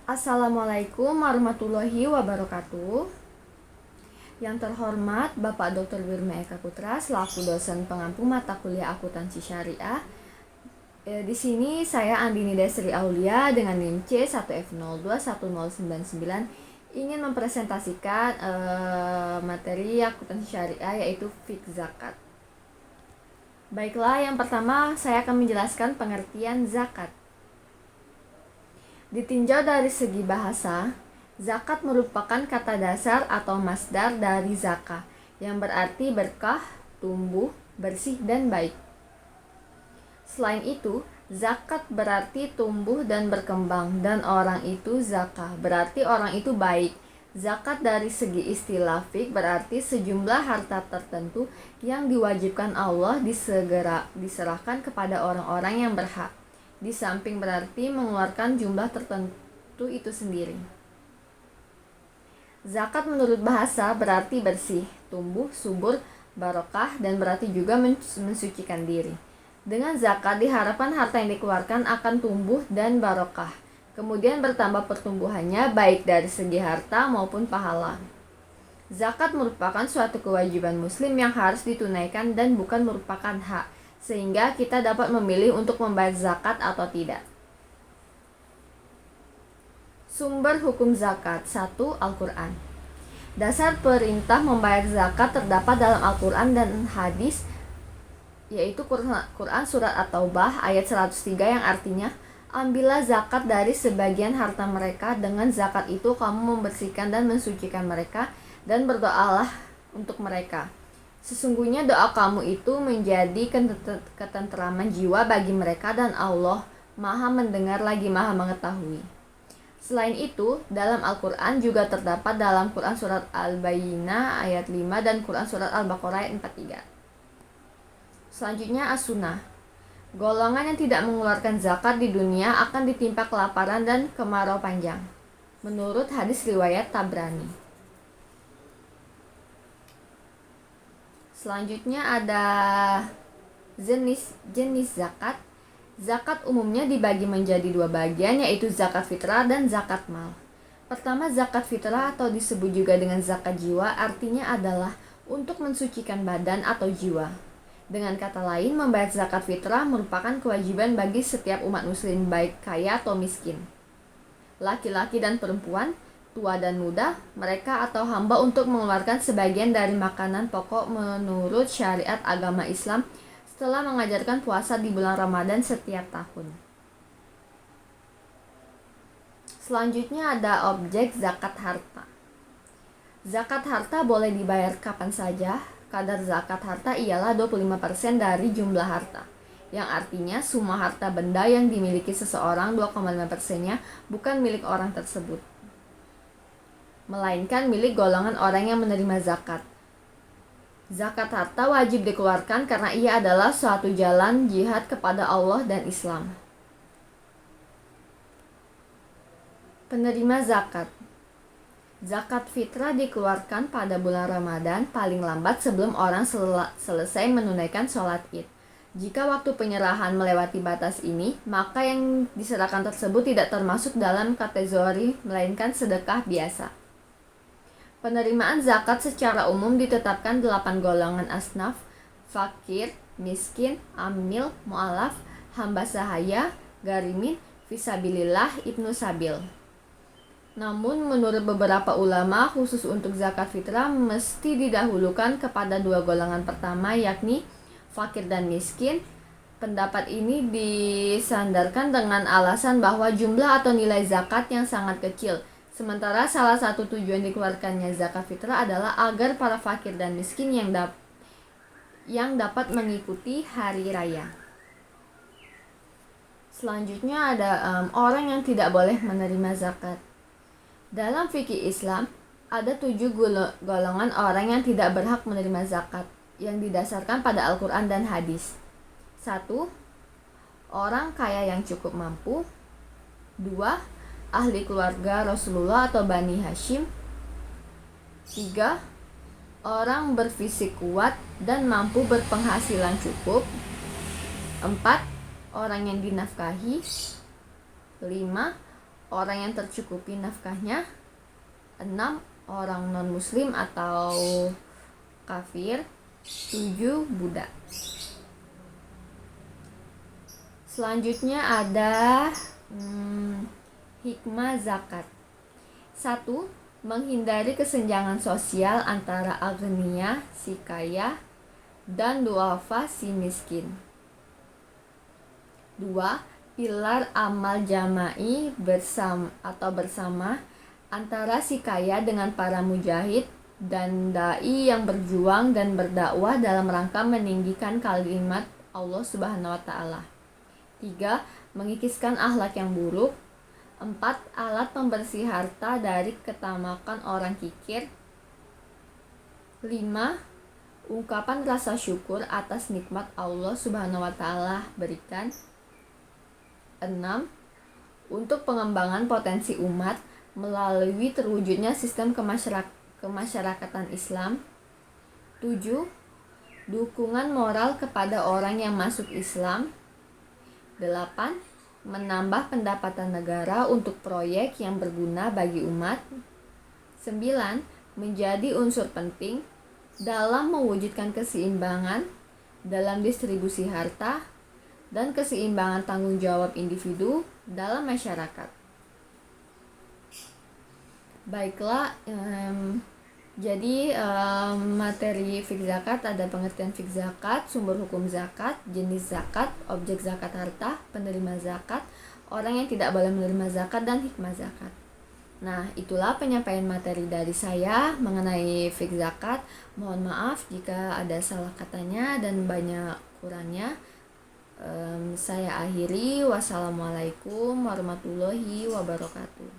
Assalamualaikum warahmatullahi wabarakatuh. Yang terhormat Bapak Dr. Wirma Eka Putra selaku dosen pengampu mata kuliah akuntansi syariah. Di sini saya Andini Desri Aulia dengan NIM C1F021099 ingin mempresentasikan materi akuntansi syariah yaitu fiqh zakat. Baiklah, yang pertama saya akan menjelaskan pengertian zakat. Ditinjau dari segi bahasa, zakat merupakan kata dasar atau masdar dari zakah yang berarti berkah, tumbuh, bersih, dan baik. Selain itu, zakat berarti tumbuh dan berkembang, dan orang itu zakah berarti orang itu baik. Zakat dari segi istilah fiqh berarti sejumlah harta tertentu yang diwajibkan Allah diserahkan kepada orang-orang yang berhak. Di samping berarti mengeluarkan jumlah tertentu itu sendiri. Zakat menurut bahasa berarti bersih, tumbuh, subur, barokah, dan berarti juga mensucikan diri. Dengan zakat diharapkan harta yang dikeluarkan akan tumbuh dan barokah, kemudian bertambah pertumbuhannya baik dari segi harta maupun pahala. Zakat merupakan suatu kewajiban muslim yang harus ditunaikan dan bukan merupakan hak, sehingga kita dapat memilih untuk membayar zakat atau tidak. Sumber hukum zakat. 1. Al-Quran. Dasar perintah membayar zakat terdapat dalam Al-Quran dan hadis, yaitu Quran surat At-Taubah ayat 103 yang artinya, ambillah zakat dari sebagian harta mereka, dengan zakat itu kamu membersihkan dan mensucikan mereka, dan berdoalah untuk mereka. Sesungguhnya doa kamu itu menjadi ketenteraman jiwa bagi mereka, dan Allah Maha mendengar lagi Maha mengetahui. Selain itu, dalam Al-Quran juga terdapat dalam Quran surat Al-Bayyinah ayat 5 dan Quran surat Al-Baqarah ayat 43. Selanjutnya As-Sunnah. Golongan yang tidak mengeluarkan zakat di dunia akan ditimpa kelaparan dan kemarau panjang, menurut hadis riwayat Tabrani. Selanjutnya ada jenis zakat. Zakat umumnya dibagi menjadi dua bagian, yaitu zakat fitrah dan zakat mal. Pertama, zakat fitrah atau disebut juga dengan zakat jiwa, artinya adalah untuk mensucikan badan atau jiwa. Dengan kata lain, membayar zakat fitrah merupakan kewajiban bagi setiap umat muslim, baik kaya atau miskin, laki-laki dan perempuan, tua dan muda, mereka atau hamba, untuk mengeluarkan sebagian dari makanan pokok menurut syariat agama Islam setelah mengajarkan puasa di bulan Ramadan setiap tahun. Selanjutnya ada objek zakat harta. Zakat harta boleh dibayar kapan saja. Kadar zakat harta ialah 25% dari jumlah harta, yang artinya semua harta benda yang dimiliki seseorang 2,5%-nya bukan milik orang tersebut, melainkan milik golongan orang yang menerima zakat. Zakat harta wajib dikeluarkan karena ia adalah suatu jalan jihad kepada Allah dan Islam. Penerima zakat. Zakat fitrah dikeluarkan pada bulan Ramadan paling lambat sebelum orang selesai menunaikan sholat Id. Jika waktu penyerahan melewati batas ini, maka yang diserahkan tersebut tidak termasuk dalam kategori melainkan sedekah biasa. Penerimaan zakat secara umum ditetapkan 8 golongan asnaf: fakir, miskin, amil, mu'alaf, hamba sahaya, garimin, fisabilillah, ibnu sabil. Namun menurut beberapa ulama, khusus untuk zakat fitrah mesti didahulukan kepada dua golongan pertama, yakni fakir dan miskin. Pendapat ini disandarkan dengan alasan bahwa jumlah atau nilai zakat yang sangat kecil. Sementara salah satu tujuan dikeluarkannya zakat fitrah adalah agar para fakir dan miskin yang dapat mengikuti hari raya. Selanjutnya ada orang yang tidak boleh menerima zakat. Dalam fikih Islam, ada 7 golongan orang yang tidak berhak menerima zakat yang didasarkan pada Al-Quran dan hadis. 1. Orang kaya yang cukup mampu. 2. Ahli keluarga Rasulullah atau Bani Hashim. 3. Orang berfisik kuat dan mampu berpenghasilan cukup. 4. Orang yang dinafkahi. 5. orang yang tercukupi nafkahnya. 6. Orang non-muslim atau kafir. 7. Budak. Selanjutnya ada hikmah zakat. 1. Menghindari kesenjangan sosial antara agniya, si kaya, dan duafa, si miskin. 2. Pilar amal jama'i bersama antara si kaya dengan para mujahid dan dai yang berjuang dan berdakwah dalam rangka meninggikan kalimat Allah Subhanahu wa taala. 3. Mengikiskan akhlak yang buruk. 4. Alat pembersih harta dari ketamakan orang kikir. 5. Ungkapan rasa syukur atas nikmat Allah Subhanahu wa taala berikan. 6. Untuk pengembangan potensi umat melalui terwujudnya sistem kemasyarakatan Islam. 7. Dukungan moral kepada orang yang masuk Islam. 8. Menambah pendapatan negara untuk proyek yang berguna bagi umat. 9. Menjadi unsur penting dalam mewujudkan keseimbangan dalam distribusi harta dan keseimbangan tanggung jawab individu dalam masyarakat. Baiklah, jadi materi fiqh zakat ada pengertian fiqh zakat, sumber hukum zakat, jenis zakat, objek zakat harta, penerima zakat, orang yang tidak boleh menerima zakat, dan hikmah zakat. Nah, itulah penyampaian materi dari saya mengenai fiqh zakat. Mohon maaf jika ada salah katanya dan banyak kurangnya. Saya akhiri. Wassalamualaikum warahmatullahi wabarakatuh.